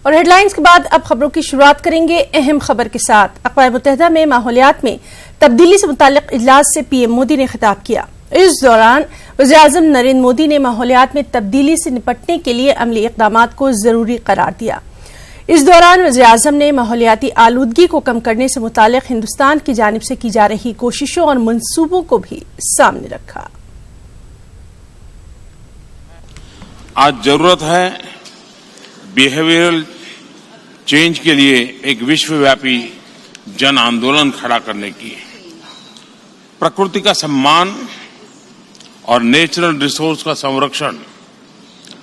और हेडलाइंस के बाद अब खबरों की शुरुआत करेंगे अहम खबर के साथ। अक़वाम मुत्तहिदा में माहौलियात में तब्दीली से मुताल्लिक़ इजलास से पीएम मोदी ने खिताब किया। इस दौरान वज़ीर-ए-आज़म नरेंद्र मोदी ने माहौलियात में तब्दीली से निपटने के लिए अमली इक़दामात को जरूरी करार दिया। इस दौरान वज़ीर-ए-आज़म ने माहौलियाती आलूदगी को कम करने से मुताल्लिक़ हिंदुस्तान की जानिब से की जा रही कोशिशों और मंसूबों को भी सामने रखा। आज जरूरत है बिहेवियरल चेंज के लिए एक विश्वव्यापी जन आंदोलन खड़ा करने की। प्रकृति का सम्मान और नेचुरल रिसोर्स का संरक्षण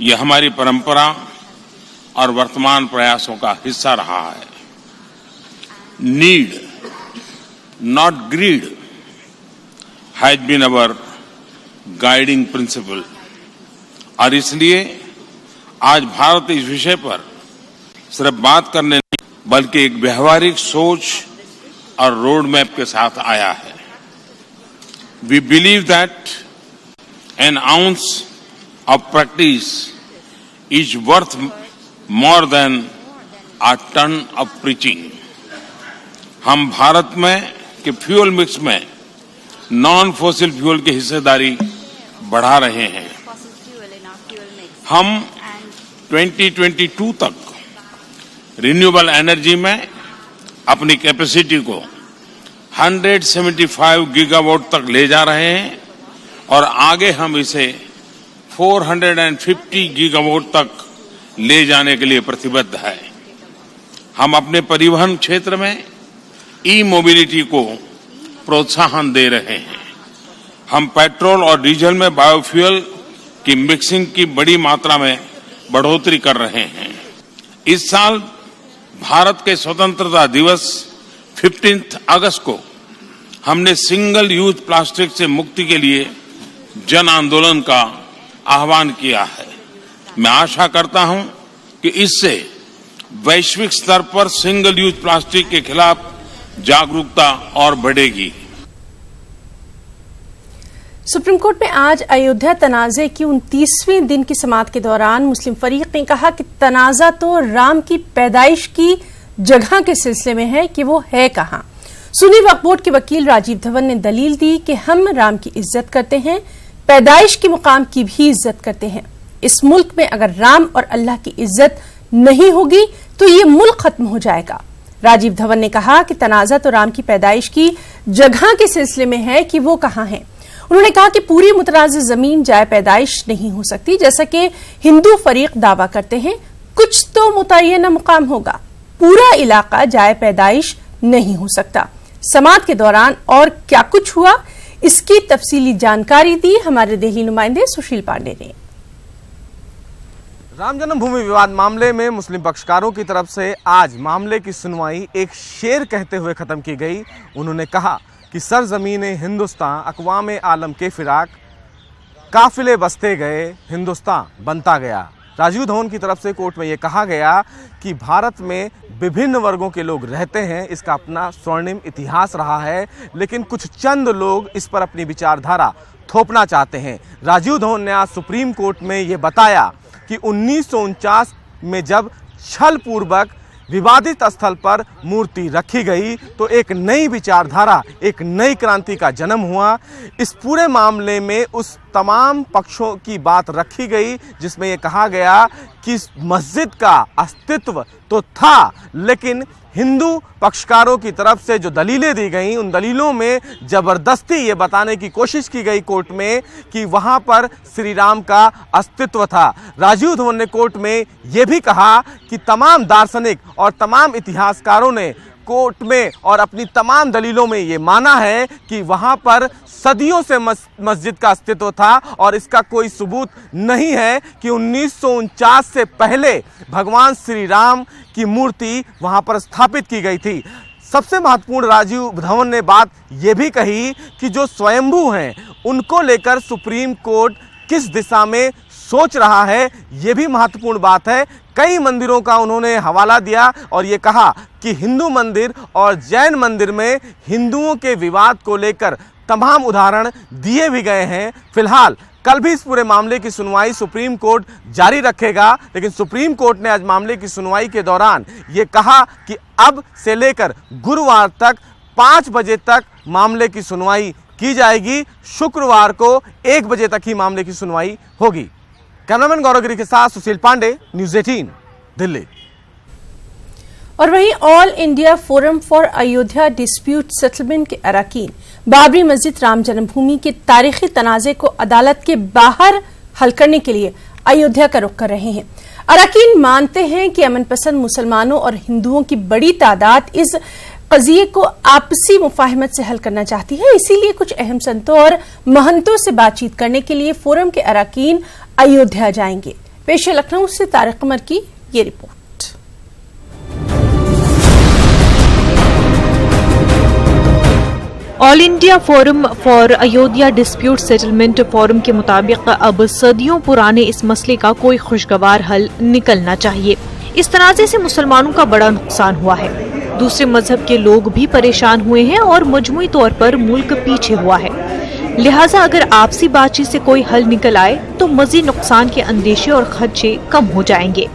ये हमारी परंपरा और वर्तमान प्रयासों का हिस्सा रहा है। Need not greed has been our guiding principle, और इसलिए आज भारत इस विषय पर सिर्फ बात करने नहीं बल्कि एक व्यवहारिक सोच और रोड मैप के साथ आया है। We believe that an ounce of practice is worth more than a ton of preaching. हम भारत में के फ्यूल मिक्स में नॉन फॉसिल फ्यूल की हिस्सेदारी बढ़ा रहे हैं। हम 2022 तक रिन्यूएबल एनर्जी में अपनी कैपेसिटी को 175 गीगावाट तक ले जा रहे हैं और आगे हम इसे 450 गीगावाट तक ले जाने के लिए प्रतिबद्ध है। हम अपने परिवहन क्षेत्र में ई मोबिलिटी को प्रोत्साहन दे रहे हैं। हम पेट्रोल और डीजल में बायोफ्यूल की मिक्सिंग की बड़ी मात्रा में बढ़ोतरी कर रहे हैं। इस साल भारत के स्वतंत्रता दिवस 15 अगस्त को हमने सिंगल यूज प्लास्टिक से मुक्ति के लिए जन आंदोलन का आह्वान किया है। मैं आशा करता हूं कि इससे वैश्विक स्तर पर सिंगल यूज प्लास्टिक के खिलाफ जागरूकता और बढ़ेगी। सुप्रीम कोर्ट में आज अयोध्या तनाज़े की 29वें दिन की समाअत के दौरान मुस्लिम फरीक ने कहा कि तनाज़ा तो राम की पैदाइश की जगह के सिलसिले में है कि वो है कहां। सुन्नी वक्फ बोर्ड के वकील राजीव धवन ने दलील दी कि हम राम की इज्जत करते हैं, पैदाइश के मुकाम की भी इज्जत करते हैं। इस मुल्क में अगर राम और अल्लाह की इज्जत नहीं होगी तो ये मुल्क खत्म हो जाएगा। राजीव धवन ने कहा कि तनाज़ा तो राम की पैदाइश की जगह के सिलसिले में है कि वो कहां है। उन्होंने कहा कि पूरी मुतनाज़ जमीन जाए पैदाइश नहीं हो सकती, जैसा कि हिंदू फरीक दावा करते हैं। कुछ तो मुतय्यना मुकाम होगा, पूरा इलाका जाए पैदाइश नहीं हो सकता। समाअत के दौरान और क्या कुछ हुआ, इसकी तफसीली जानकारी दी हमारे दिल्ली नुमाइंदे सुशील पांडे ने। राम जन्मभूमि विवाद मामले में मुस्लिम पक्षकारों की तरफ से आज मामले की सुनवाई एक शेर कहते हुए खत्म की गई। उन्होंने कहा कि सरजमीने हिंदुस्तान अक़वामे आलम के फिराक, काफिले बसते गए हिंदुस्तान बनता गया। राजीव धवन की तरफ से कोर्ट में ये कहा गया कि भारत में विभिन्न वर्गों के लोग रहते हैं, इसका अपना स्वर्णिम इतिहास रहा है, लेकिन कुछ चंद लोग इस पर अपनी विचारधारा थोपना चाहते हैं। राजीव धवन ने आज सुप्रीम कोर्ट में ये बताया कि 1949 में जब छल पूर्वक विवादित स्थल पर मूर्ति रखी गई तो एक नई विचारधारा, एक नई क्रांति का जन्म हुआ। इस पूरे मामले में उस तमाम पक्षों की बात रखी गई जिसमें यह कहा गया कि मस्जिद का अस्तित्व तो था, लेकिन हिंदू पक्षकारों की तरफ से जो दलीलें दी गई उन दलीलों में जबरदस्ती ये बताने की कोशिश की गई कोर्ट में कि वहां पर श्री राम का अस्तित्व था। राजीव धवन ने कोर्ट में ये भी कहा कि तमाम दार्शनिक और तमाम इतिहासकारों ने कोर्ट में और अपनी तमाम दलीलों में ये माना है कि वहां पर सदियों से मस्जिद का अस्तित्व था और इसका कोई सबूत नहीं है कि 1949 से पहले भगवान श्री राम की मूर्ति वहां पर स्थापित की गई थी। सबसे महत्वपूर्ण राजीव धवन ने बात यह भी कही कि जो स्वयंभू हैं उनको लेकर सुप्रीम कोर्ट किस दिशा में सोच रहा है, ये भी महत्वपूर्ण बात है। कई मंदिरों का उन्होंने हवाला दिया और ये कहा कि हिंदू मंदिर और जैन मंदिर में हिंदुओं के विवाद को लेकर तमाम उदाहरण दिए भी गए हैं। फिलहाल कल भी इस पूरे मामले की सुनवाई सुप्रीम कोर्ट जारी रखेगा, लेकिन सुप्रीम कोर्ट ने आज मामले की सुनवाई के दौरान ये कहा कि अब से लेकर गुरुवार तक 5 बजे तक मामले की सुनवाई की जाएगी। शुक्रवार को 1 बजे तक ही मामले की सुनवाई होगी। कैमरामैन गौरव गिरी के साथ सुशील पांडे, न्यूज़ 18 दिल्ली। और वहीं all India forum for Ayodhya dispute settlement के अरकान बाबरी मस्जिद राम जन्मभूमि के तारीखी तनाज़े को अदालत के बाहर हल करने के लिए अयोध्या का रुख कर रहे हैं। अरकान मानते हैं कि अमन पसंद मुसलमानों और हिंदुओं की बड़ी तादाद इस कज़िये को आपसी मुफाहमत से हल करना चाहती है, इसीलिए कुछ अहम संतों और महंतों से बातचीत करने के लिए फोरम के अरकान अयोध्या जाएंगे। पेश है लखनऊ से तारिक कमर की ये report. All India forum for Ayodhya dispute settlement forum के मुताबिक अब सदियों पुराने इस मसले का कोई खुशगवार हल निकलना चाहिए। इस तनाज़े से मुसलमानों का बड़ा नुकसान हुआ है, दूसरे मजहब के लोग भी परेशान हुए हैं और मजमूई तौर पर मुल्क पीछे हुआ है। लिहाजा अगर आपसी बातचीत से कोई हल निकल आए तो मज़ीद नुकसान के अंदेशे और खदशे कम हो जाएंगे।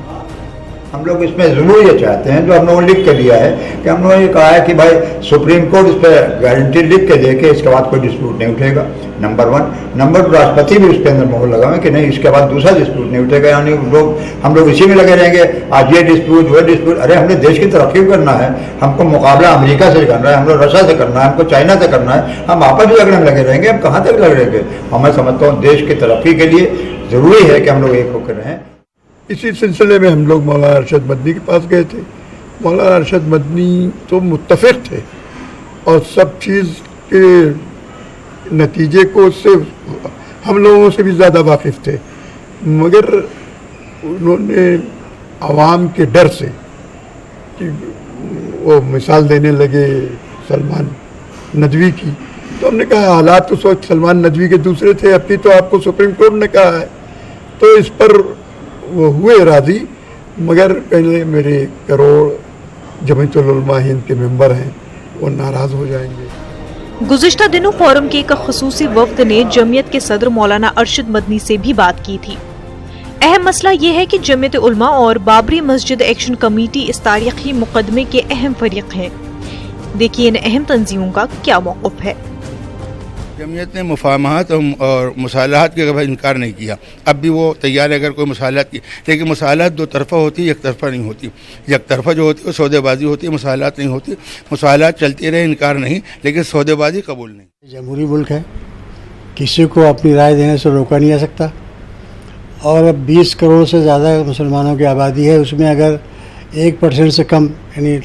हम लोग इसमें जरूर ये चाहते हैं, जो हम लोगों ने लिख के दिया है कि हम लोगों ने कहा है कि भाई सुप्रीम कोर्ट इस पर गारंटी लिख के दे के इसके बाद कोई डिस्प्यूट नहीं उठेगा, नंबर 1। नंबर 2, राष्ट्रपति भी उसके अंदर मोहर लगाए कि नहीं इसके बाद दूसरा डिस्प्यूट नहीं उठेगा। यानी हम लोग इसी में लगे रहेंगे, आज ये डिस्प्यूट वो डिस्प्यूट। अरे हमने देश की तरक्की करना है, हमको मुकाबला अमेरिका से करना है, हम लोग रशिया से करना है, हमको चाइना से करना है, हम आपस में लगने में लगे रहेंगे, हम कहाँ तक लगे रहेंगे। मैं समझता हूँ देश की तरक्की के लिए जरूरी है कि हम लोग एक होकर रहें। इसी सिलसिले में हम लोग मौलाना अरशद मदनी के पास गए थे। मौलाना अरशद मदनी तो मुत्तफिक थे और सब चीज़ के नतीजे को उससे हम लोगों से भी ज़्यादा वाकिफ़ थे, मगर उन्होंने आवाम के डर से कि वो मिसाल देने लगे सलमान नदवी की, तो हमने कहा हालात तो सोच सलमान नदवी के दूसरे थे, अभी तो आपको सुप्रीम कोर्ट ने कहा है, तो इस पर वो हुए राजी। मगर पहले मेरे करोड़ जमीयतुल उलमा हिंद के मेंबर हैं, वो नाराज़ हो जाएंगे। गुज़िश्ता दिनों फोरम के एक ख़ुसूसी वफ़द ने जमीयत के सदर मौलाना अरशद मदनी से भी बात की थी। अहम मसला ये है कि जमीयत उलमा और बाबरी मस्जिद एक्शन कमेटी इस तारीखी मुकदमे के अहम फरीक हैं। देखिए इन अहम तंजीमों का क्या मौक़िफ़ है। जमीयत ने मुफाहमत और मुसालहत के कभी इनकार नहीं किया, अब भी वो तैयार है अगर कोई मुसालहत की, लेकिन मुसालहत 2 तरफ़ा होती है, एक तरफ़ा नहीं होती। एक तरफ़ा जो होती है वो सौदेबाजी होती है, मुसालहत नहीं होती। मुसालहत चलती रहे, इनकार नहीं, लेकिन सौदेबाजी कबूल नहीं। जमहूरी मुल्क है, किसी को अपनी राय देने से रोका नहीं जा सकता और अब 20 करोड़ से ज़्यादा मुसलमानों की आबादी है, उसमें अगर 1% से कम यानी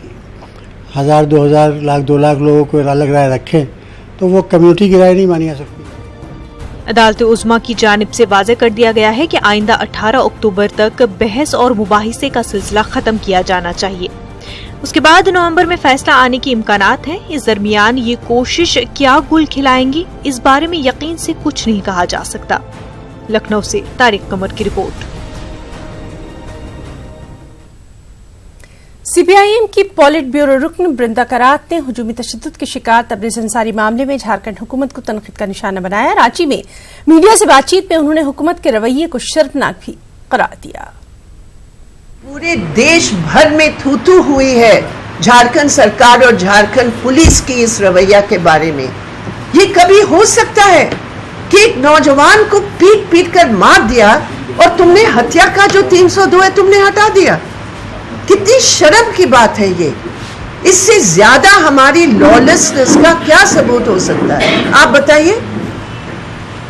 1000, 2000, लाख, 2 लाख लोगों को अलग राय रखें तो वो कम्युनिटी की राय नहीं मानी जा सकती। अदालत उज़्मा की जानिब से वाज़ेह कर दिया गया है कि आइंदा 18 अक्टूबर तक बहस और मुबाहिसे का सिलसिला खत्म किया जाना चाहिए। उसके बाद नवंबर में फैसला आने के इम्कानात हैं। इस दरमियान ये कोशिश क्या गुल खिलाएंगी, इस बारे में यकीन से कुछ नहीं कहा जा सकता। लखनऊ से तारिक कमर की रिपोर्ट। सीपीआईएम की पॉलिट ब्यूरो रुकन बृंदा करात ने हुजूमी तशद्दुद की शिकार तबरेज़ अंसारी मामले में झारखंड हुकूमत को तनकीद का निशाना बनाया। रांची में मीडिया से बातचीत में उन्होंने हुकूमत के रवैये को शर्मनाक भी करार दिया। पूरे देश भर में थू-थू हुई है झारखंड सरकार और झारखंड पुलिस की इस रवैया के बारे में। ये कभी हो सकता है कि एक नौजवान को पीट पीट कर मार दिया और तुमने हत्या का जो 302 है तुमने हटा दिया? कितनी शर्म की बात है ये। इससे ज्यादा हमारी लॉलेसनेस का क्या सबूत हो सकता है, आप बताइए।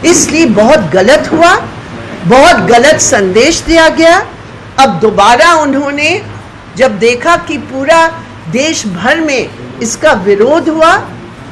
इसलिए बहुत गलत हुआ, बहुत गलत संदेश दिया गया। अब दोबारा उन्होंने जब देखा कि पूरा देश भर में इसका विरोध हुआ,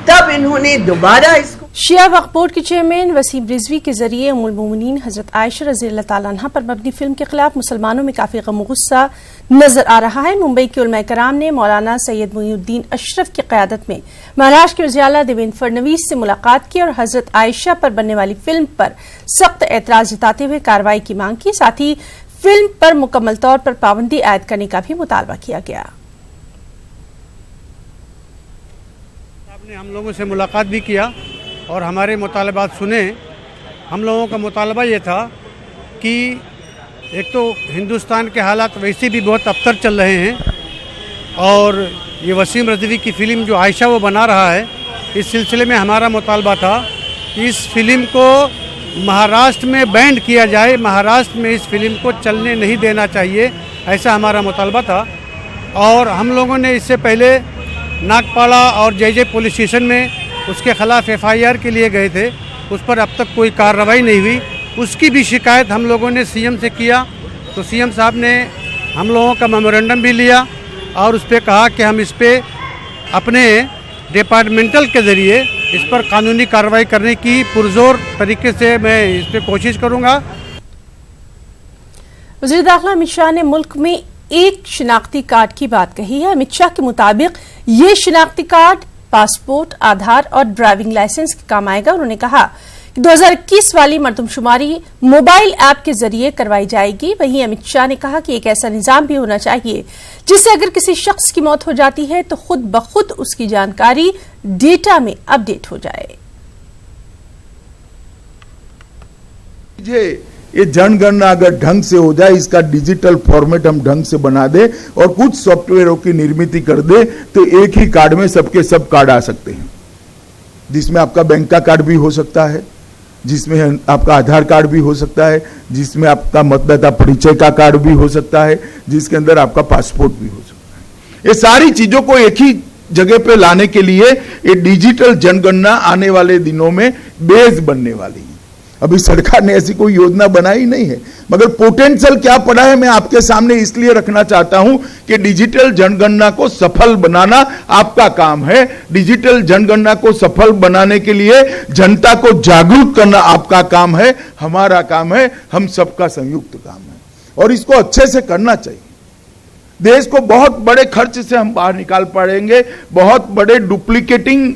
तब इन्होंने दोबारा इसको शिया वक्फ बोर्ड के चेयरमैन वसीम रिजवी के जरिए उम्मुल मोमिनीन हजरत आयशा रज़ी अल्लाह तआला अन्हा पर मबनी फिल्म के खिलाफ मुसलमानों में काफी गम गुस्सा नजर आ रहा है। मुंबई के उलमा कराम ने मौलाना सैयद मुईनुद्दीन अशरफ की क़यादत में महाराष्ट्र के वज़ीर आला देवेंद्र फडणवीस से मुलाकात की और हजरत आयशा पर बनने वाली फिल्म पर सख्त एतराज जताते हुए कार्रवाई की मांग की। साथ ही फिल्म पर मुकम्मल तौर पर पाबंदी आयद करने का भी मुतालबा किया गया। आपने हम लोगों से मुलाकात भी किया और हमारे मुतालबात सुने। हम लोगों का मुतालबा ये था कि एक तो हिंदुस्तान के हालात वैसे भी बहुत अबतर चल रहे हैं और ये वसीम रिजवी की फ़िल्म जो आयशा वो बना रहा है, इस सिलसिले में हमारा मुतालबा था कि इस फिल्म को महाराष्ट्र में बैंड किया जाए, महाराष्ट्र में इस फिल्म को चलने नहीं देना चाहिए, ऐसा हमारा मुतालबा था। और हम लोगों ने इससे पहले नागपाड़ा और जे पुलिस स्टेशन में उसके खिलाफ FIR के लिए गए थे, उस पर अब तक कोई कार्रवाई नहीं हुई। उसकी भी शिकायत हम लोगों ने CM से किया तो CM साहब ने हम लोगों का मेमोरेंडम भी लिया और उस पर कहा कि हम इस पर अपने डिपार्टमेंटल के ज़रिए इस पर कानूनी कार्रवाई करने की पुरजोर तरीके से मैं इस पर कोशिश करूँगा। वज़ीर दाखिला अमित शाह ने मुल्क में एक शिनाख्ती कार्ड की बात कही है। अमित शाह के मुताबिक ये शिनाख्ती कार्ड पासपोर्ट, आधार और ड्राइविंग लाइसेंस के काम आएगा। उन्होंने कहा कि 2021 वाली मरदमशुमारी मोबाइल ऐप के जरिए करवाई जाएगी। वहीं अमित शाह ने कहा कि एक ऐसा निजाम भी होना चाहिए जिससे अगर किसी शख्स की मौत हो जाती है तो खुद ब खुद उसकी जानकारी डेटा में अपडेट हो जाए। ये जनगणना अगर ढंग से हो जाए, इसका डिजिटल फॉर्मेट हम ढंग से बना दे और कुछ सॉफ्टवेयरों की निर्मित कर दे तो एक ही कार्ड में सबके सब कार्ड आ सकते हैं, जिसमें आपका बैंक का कार्ड भी हो सकता है, जिसमें आपका आधार कार्ड भी हो सकता है, जिसमें आपका मतदाता परिचय का कार्ड भी हो सकता है, जिसके अंदर आपका पासपोर्ट भी हो सकता है। ये सारी चीजों को एक ही जगह पे लाने के लिए ये डिजिटल जनगणना आने वाले दिनों में बेस बनने वाली है। अभी सरकार ने ऐसी कोई योजना बनाई नहीं है, मगर पोटेंशियल क्या पड़ा है मैं आपके सामने इसलिए रखना चाहता हूं कि डिजिटल जनगणना को सफल बनाना आपका काम है। डिजिटल जनगणना को सफल बनाने के लिए जनता को जागरूक करना आपका काम है, हमारा काम है, हम सबका संयुक्त काम है और इसको अच्छे से करना चाहिए। देश को बहुत बड़े खर्च से हम बाहर निकाल पाएंगे, बहुत बड़े डुप्लीकेटिंग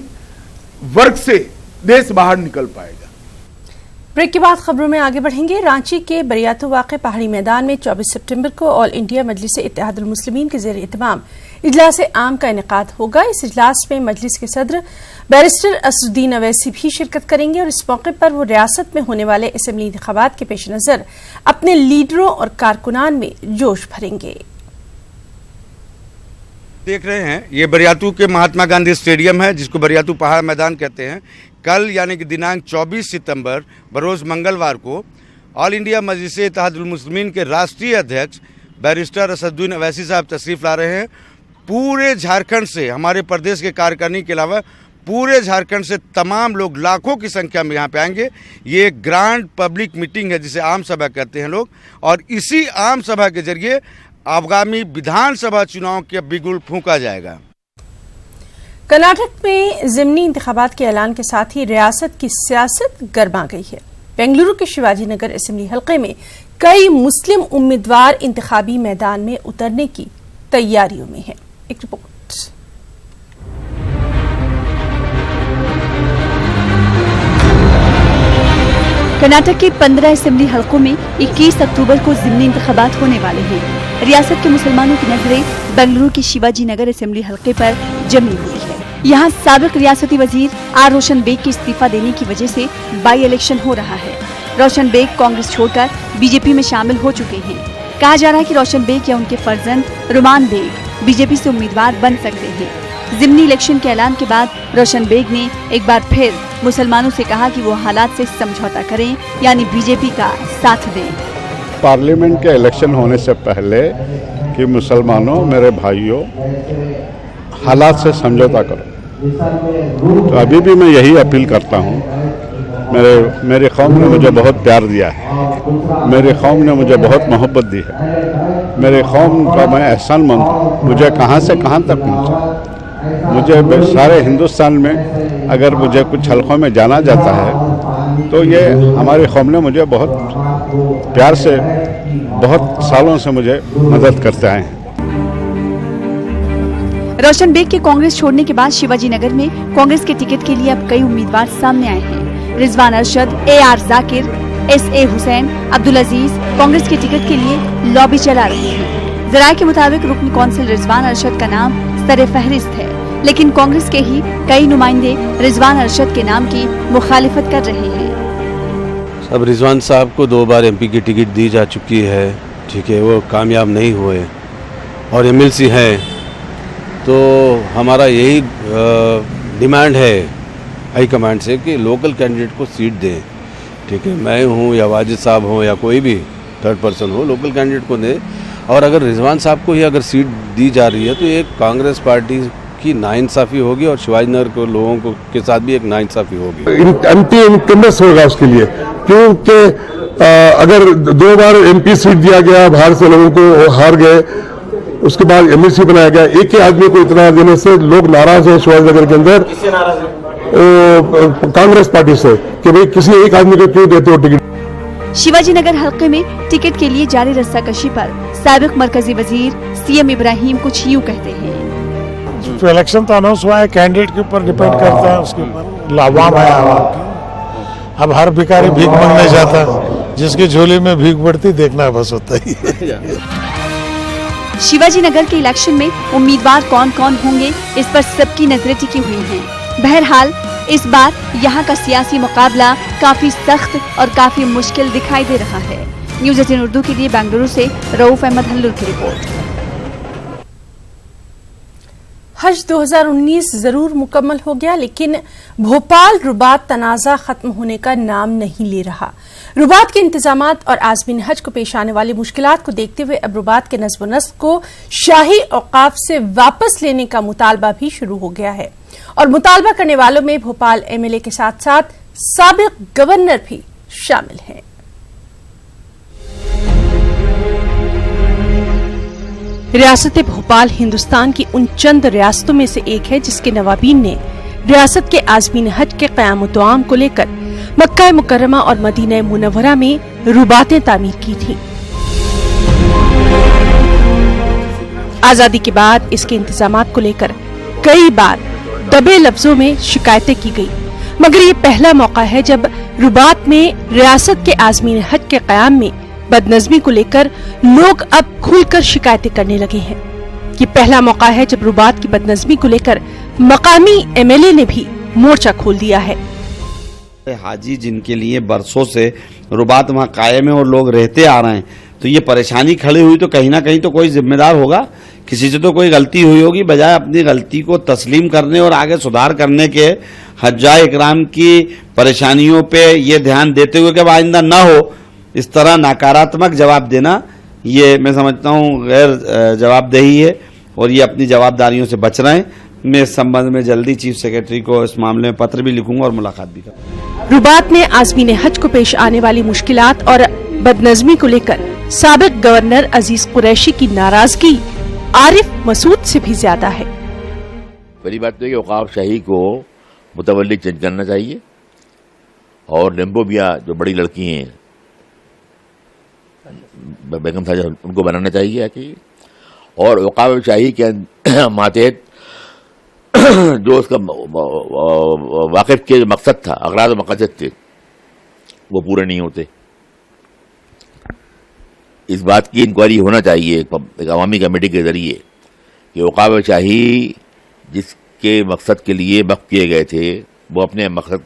वर्क से देश बाहर निकल पाएगा। ब्रेक के बाद खबरों में आगे बढ़ेंगे। रांची के बरियातू वाक़े पहाड़ी मैदान में 24 सितंबर को ऑल इंडिया मजलिस इत्तेहादुल मुस्लिमीन के ज़ेर इत्माम इजलास आम का इनेकाद होगा। इस इजलास में मजलिस के सदर बैरिस्टर असदुद्दीन अवैसी भी शिरकत करेंगे और इस मौके पर वो रियासत में होने वाले असेंबली इंतखाबात के पेश नज़र अपने लीडरों और कारकुनान में जोश भरेंगे। देख रहे हैं ये बरियातू के महात्मा गांधी स्टेडियम है, जिसको बरियातू पहाड़ मैदान कहते हैं। कल यानी कि दिनांक 24 सितंबर बरोज़ मंगलवार को ऑल इंडिया मजलिस इत्तेहादुल मुस्लिमीन के राष्ट्रीय अध्यक्ष बैरिस्टर असदुद्दीन अवैसी साहब तशरीफ़ ला रहे हैं। पूरे झारखंड से, हमारे प्रदेश के कार्यकारिणी के अलावा पूरे झारखंड से तमाम लोग लाखों की संख्या में यहाँ पे आएंगे। ये एक ग्रांड पब्लिक मीटिंग है जिसे आम सभा कहते हैं लोग, और इसी आम सभा के जरिए आगामी विधानसभा चुनाव के बिगुल फूंका जाएगा। कर्नाटक में ज़िमनी इंतखाबात के ऐलान के साथ ही रियासत की सियासत गर्मा गई है। बेंगलुरु के शिवाजी नगर असेंबली हल्के में कई मुस्लिम उम्मीदवार इंतखाबी मैदान में उतरने की तैयारियों में हैं। एक रिपोर्ट। कर्नाटक के 15 असेंबली हलकों में 21 अक्टूबर को ज़िमनी इंतखाबात होने वाले हैं। रियासत के मुसलमानों की नजरें बेंगलुरु के शिवाजी नगर असेंबली हलके पर जमी हुई है। यहाँ साबिक रियासती वजीर आर रोशन बेग के इस्तीफा देने की वजह से बाई इलेक्शन हो रहा है। रोशन बेग कांग्रेस छोड़कर बीजेपी में शामिल हो चुके हैं। कहा जा रहा है कि रोशन बेग या उनके फर्जंद रुमान बेग बीजेपी से उम्मीदवार बन सकते हैं। ज़िमनी इलेक्शन के ऐलान के बाद रोशन बेग ने एक बार फिर मुसलमानों से कहा कि वो हालात से समझौता करें, यानी बीजेपी का साथ दें। पार्लियामेंट के इलेक्शन होने से पहले कि मुसलमानों, मेरे भाइयों, हालात से समझौता करो। तो अभी भी मैं यही अपील करता हूँ। मेरे कौम ने मुझे बहुत प्यार दिया है, मेरे कौम ने मुझे बहुत मोहब्बत दी है, मेरे कौम का मैं एहसानमंद हूँ। मुझे कहाँ से कहाँ तक पहुँचा, मुझे सारे हिंदुस्तान में अगर मुझे कुछ हलकों में जाना जाता है तो ये हमारे कौम ने मुझे बहुत प्यार से बहुत सालों से मुझे मदद करते आए हैं। रोशन बेग के कांग्रेस छोड़ने के बाद शिवाजी नगर में कांग्रेस के टिकट के लिए अब कई उम्मीदवार सामने आए हैं। रिजवान अरशद, AR जाकिर, SA हुसैन, अब्दुल अजीज कांग्रेस के टिकट के लिए लॉबी चला रहे हैं। जराये के मुताबिक रुकन कौंसिल रिजवान अरशद का नाम सरे फहरिस्त है, लेकिन कांग्रेस के ही कई नुमाइंदे रिजवान अरशद के नाम की मुखालिफत कर रहे हैं। अब रिजवान साहब को 2 बार MP की टिकट दी जा चुकी है, ठीक है, वो कामयाब नहीं हुए और MLC हैं, तो हमारा यही डिमांड है हाई कमांड से कि लोकल कैंडिडेट को सीट दें, ठीक है, मैं हूँ या वाजिद साहब हो या कोई भी थर्ड पर्सन हो, लोकल कैंडिडेट को दें। और अगर रिजवान साहब को ही अगर सीट दी जा रही है तो एक कांग्रेस पार्टी की नाइंसाफ़ी होगी और शिवाजी नगर के लोगों को के साथ भी एक नाइंसाफ़ी होगी। एंटी इनकम्बेंस होगा उसके लिए, क्योंकि अगर 2 बार MP सीट दिया गया, बाहर से लोगों को हार गए, उसके बाद MLC बनाया गया, एक ही आदमी को इतना देने से लोग नाराज हैं शिवाजी नगर के अंदर कांग्रेस पार्टी से कि भाई किसी एक आदमी को क्यों देते हो टिकट। शिवाजी नगर हल्के में टिकट के लिए जारी रस्साकशी पर साबिक मरकजी वजीर CM इब्राहिम कुछ यूँ कहते हैं। तो इलेक्शन तो अनाउंस हुआ है, कैंडिडेट के ऊपर डिपेंड करता है, उसके ऊपर लावाम है आवाम की। अब हर भिखारी भीख मांगने जाता है, जिसकी झोली में भीख बढ़ती देखना बस होता ही है। शिवाजी नगर के इलेक्शन में उम्मीदवार कौन कौन होंगे, इस पर सबकी नजरें टिकी हुई हैं। बहरहाल इस बार यहाँ का सियासी मुकाबला काफी सख्त और काफी मुश्किल दिखाई दे रहा है। न्यूज़ 18 उर्दू के लिए बेंगलुरु से रऊफ अहमद हल्लुर की रिपोर्ट। हज 2019 जरूर मुकम्मल हो गया, लेकिन भोपाल रुबात तनाज़ा खत्म होने का नाम नहीं ले रहा। रुबात के इंतजामात और आज़मीन हज को पेश आने वाली मुश्किलात को देखते हुए अब रुबात के नज़्म नस्क को शाही औकाफ से वापस लेने का मुतालबा भी शुरू हो गया है और मुतालबा करने वालों में भोपाल MLA के साथ साथ साबिक गवर्नर भी शामिल हैं। रियासत भोपाल हिंदुस्तान की उन चंद रियासतों में से एक है जिसके नवाबीन ने रियासत के आज़मीन हज के क़याम दुआम को लेकर मक्का मुकर्रमा और मदीना मुनव्वरा में रुबातें तामीर की थी। आजादी के बाद इसके इंतजामात को लेकर कई बार दबे लफ्जों में शिकायतें की गई, मगर ये पहला मौका है जब रुबात में रियासत के आज़मीन हज के क़याम में बदनज़मी को लेकर लोग अब खुलकर शिकायतें करने लगे हैं। ये पहला मौका है जब रुबात की बदनज़मी को लेकर मकामी MLA ने भी मोर्चा खोल दिया है। हाजी जिनके लिए बरसों से रुबात वहाँ कायम है और लोग रहते आ रहे हैं, तो ये परेशानी खड़ी हुई तो कहीं ना कहीं तो कोई जिम्मेदार होगा, किसी से तो कोई गलती हुई होगी। बजाय अपनी गलती को तस्लीम करने और आगे सुधार करने के हज्जाए इकराम की परेशानियों पे ये ध्यान देते हुए कि अब आइंदा ना हो, इस तरह नकारात्मक जवाब देना ये मैं समझता हूँ गैर जवाबदेही है और ये अपनी जवाबदारियों से बच रहे हैं। मैं इस संबंध में जल्दी चीफ सेक्रेटरी को इस मामले में पत्र भी लिखूंगा और मुलाकात भी करूंगा। रुबात में आज़मीन हज को पेश आने वाली मुश्किलात और बदनज़मी को लेकर साबिक गवर्नर अजीज कुरैशी की नाराजगी आरिफ मसूद से भी ज्यादा है। पहली बात तो ये औकाफ शाही को मुतवल्ली चेंज करना चाहिए और लेम्बोबिया जो बड़ी लड़की हैं बेगम साहब उनको बनाना चाहिए कि और औकाफ शाही के मातहत जो उसका वाकिफ के मकसद था, अगराज मकसद थे, वो पूरे नहीं होते। इस बात की इंक्वायरी होना चाहिए एक अवामी कमेटी के जरिए कि औकाफ शाही जिसके मकसद के लिए वक्फ किए गए थे वो अपने मकसद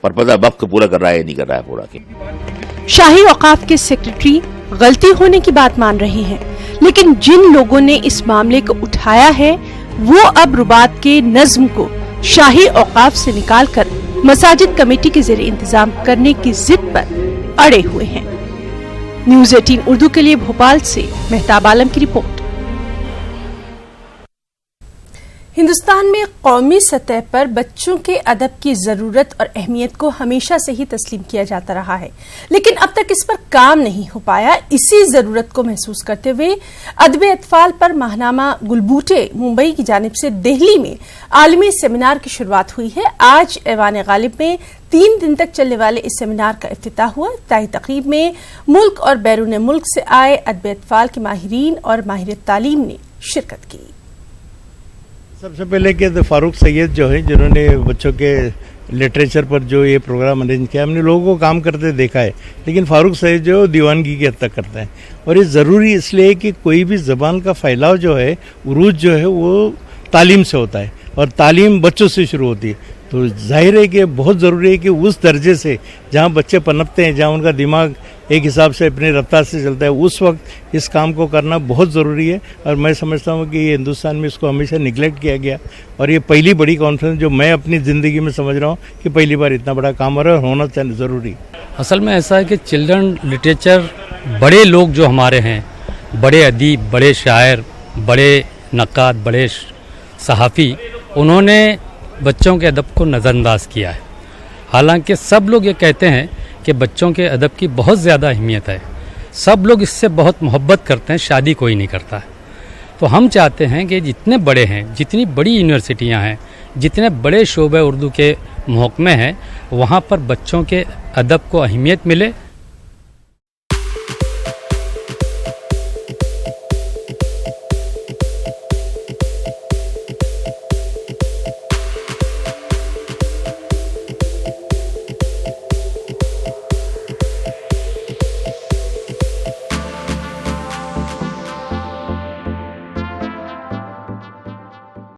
पर्पज़ वक्फ पूरा कर रहा है या नहीं कर रहा है पूरा। शाही औकाफ के सेक्रेटरी गलती होने की बात मान रहे हैं, लेकिन जिन लोगों ने इस मामले को उठाया है वो अब रुबात के नज्म को शाही औकाफ से निकालकर मसाजिद कमेटी के जरिए इंतजाम करने की जिद पर अड़े हुए हैं। न्यूज़ 18 उर्दू के लिए भोपाल से मेहताब आलम की रिपोर्ट। हिंदुस्तान में कौमी सतह पर बच्चों के अदब की जरूरत और अहमियत को हमेशा से ही तस्लीम किया जाता रहा है, लेकिन अब तक इस पर काम नहीं हो पाया। इसी जरूरत को महसूस करते हुए अदब अतफाल पर माहनामा गुलबूटे मुंबई की जानिब से दिल्ली में आलमी सेमिनार की शुरुआत हुई है। आज ऐवान गालिब में 3 दिन तक चलने वाले इस सेमिनार का इफ्तिताह हुआ। इफ्तिताही तकरीब में मुल्क और बैरून मुल्क से आए अदब अतफाल के माहिरीन और माहिर तालीम ने शिरकत की। सबसे पहले कि तो फारूक सैयद जो है, जिन्होंने बच्चों के लिटरेचर पर जो ये प्रोग्राम अरेंज किया, हमने लोगों को काम करते देखा है, लेकिन फारूक सैयद जो दीवानगी की हद तक करते हैं। और ये ज़रूरी इसलिए है कि कोई भी ज़बान का फैलाव जो है, उरूज जो है, वो तालीम से होता है और तालीम बच्चों से शुरू होती है। तो जाहिर है कि बहुत ज़रूरी है कि उस दर्जे से जहाँ बच्चे पनपते हैं, जहाँ उनका दिमाग एक हिसाब से अपनी रफ्तार से चलता है, उस वक्त इस काम को करना बहुत ज़रूरी है। और मैं समझता हूँ कि ये हिंदुस्तान में इसको हमेशा निगलेक्ट किया गया और ये पहली बड़ी कॉन्फ्रेंस जो मैं अपनी ज़िंदगी में समझ रहा हूँ कि पहली बार इतना बड़ा काम हो रहा है, होना चाहिए ज़रूरी। असल में ऐसा है कि चिल्ड्रन लिटरेचर, बड़े लोग जो हमारे हैं, बड़े अदीब, बड़े शायर, बड़े नक्काद, बड़े सहाफ़ी, उन्होंने बच्चों के अदब को नज़रअंदाज किया है। हालांकि सब लोग ये कहते हैं कि बच्चों के अदब की बहुत ज़्यादा अहमियत है, सब लोग इससे बहुत मोहब्बत करते हैं, शादी कोई नहीं करता है। तो हम चाहते हैं कि जितने बड़े हैं, जितनी बड़ी यूनिवर्सिटियां हैं, जितने बड़े शोबे उर्दू के महकमे हैं, वहाँ पर बच्चों के अदब को अहमियत मिले